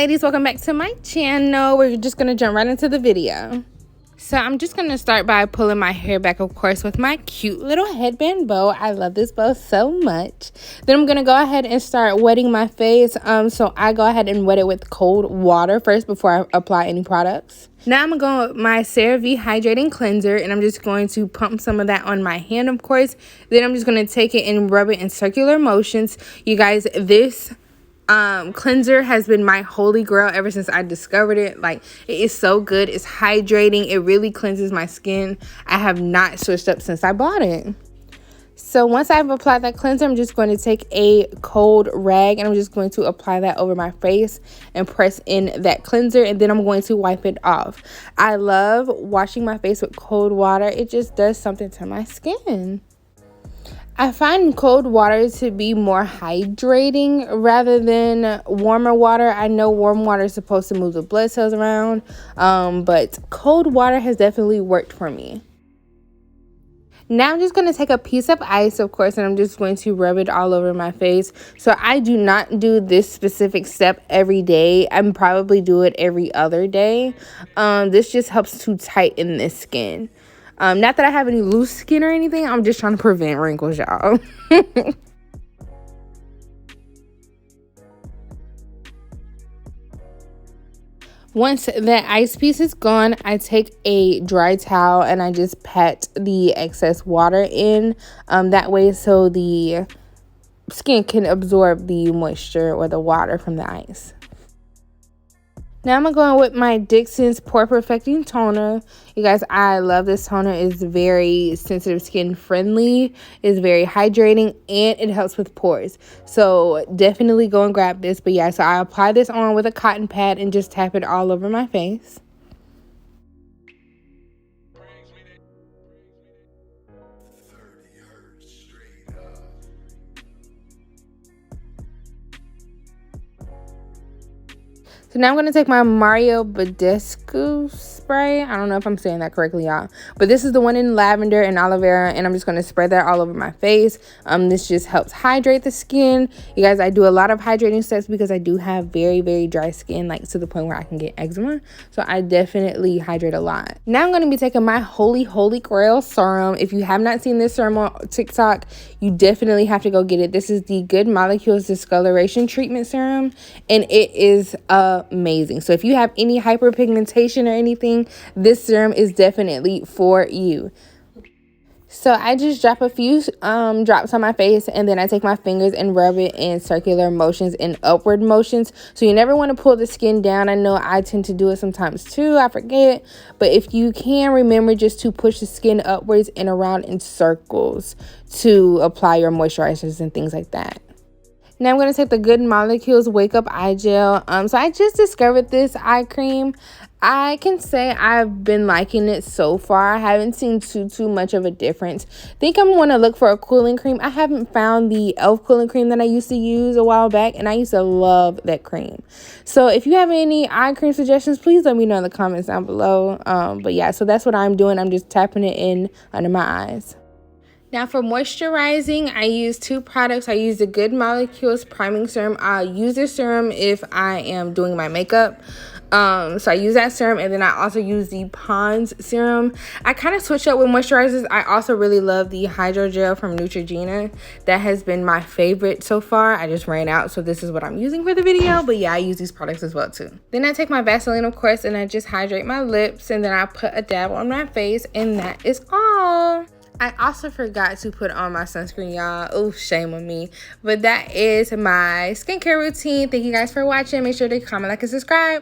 ladies, welcome back to my channel. We're just gonna jump right into the video. So I'm just gonna start by pulling my hair back, of course, with my cute little headband bow. I love this bow so much. Then I'm gonna go ahead and start wetting my face. So I go ahead and wet it with cold water first before I apply any products. Now I'm gonna go with my Cerave hydrating cleanser, and I'm just going to pump some of that on my hand, of course. Then I'm just gonna take it and rub it in circular motions. You guys, this cleanser has been my holy grail ever since I discovered it. Like, it is so good. It's hydrating. It really cleanses my skin. I have not switched up since I bought it. So once I've applied that cleanser, I'm just going to take a cold rag and I'm just going to apply that over my face and press in that cleanser, and then I'm going to wipe it off. I love washing my face with cold water. It just does something to my skin. I find cold water to be more hydrating rather than warmer water. I know warm water is supposed to move the blood cells around, but cold water has definitely worked for me. Now I'm just going to take a piece of ice, of course, and I'm just going to rub it all over my face. So I do not do this specific step every day. I probably do it every other day. This just helps to tighten the skin. Not that I have any loose skin or anything. I'm just trying to prevent wrinkles, y'all. Once that ice piece is gone, I take a dry towel and I just pat the excess water in. That way so the skin can absorb the moisture or the water from the ice. Now I'm going with my Dixon's Pore Perfecting Toner. You guys, I love this toner. It's very sensitive skin friendly. It's very hydrating and it helps with pores. So definitely go and grab this. But yeah, so I apply this on with a cotton pad and just tap it all over my face. So now I'm going to take my Mario Badescu spray. I don't know if I'm saying that correctly, y'all. But this is the one in lavender and aloe vera. And I'm just going to spread that all over my face. This just helps hydrate the skin. You guys, I do a lot of hydrating steps because I do have very, very dry skin. Like, to the point where I can get eczema. So I definitely hydrate a lot. Now I'm going to be taking my holy grail serum. If you have not seen this serum on TikTok, you definitely have to go get it. This is the Good Molecules Discoloration Treatment Serum. And it is amazing. So if you have any hyperpigmentation or anything, this serum is definitely for you. So I just drop a few drops on my face, and then I take my fingers and rub it in circular motions and upward motions. So you never want to pull the skin down. I know I tend to do it sometimes too. I forget. But if you can, remember just to push the skin upwards and around in circles to apply your moisturizers and things like that. Now I'm going to take the Good Molecules Wake Up Eye Gel. So I just discovered this eye cream. I can say I've been liking it so far. I haven't seen too much of a difference. I think I'm going to look for a cooling cream. I haven't found the e.l.f. cooling cream that I used to use a while back, and I used to love that cream. So if you have any eye cream suggestions, please let me know in the comments down below. But yeah, so that's what I'm doing. I'm just tapping it in under my eyes. Now for moisturizing, I use two products. I use the Good Molecules Priming Serum. I'll use this serum if I am doing my makeup. So I use that serum, and then I also use the Pond's serum. I kind of switch up with moisturizers. I also really love the Hydro Gel from Neutrogena. That has been my favorite so far. I just ran out, so this is what I'm using for the video. But yeah, I use these products as well too. Then I take my Vaseline, of course, and I just hydrate my lips, and then I put a dab on my face, and that is all. I also forgot to put on my sunscreen, y'all. Oh, shame on me. But that is my skincare routine. Thank you guys for watching. Make sure to comment, like, and subscribe.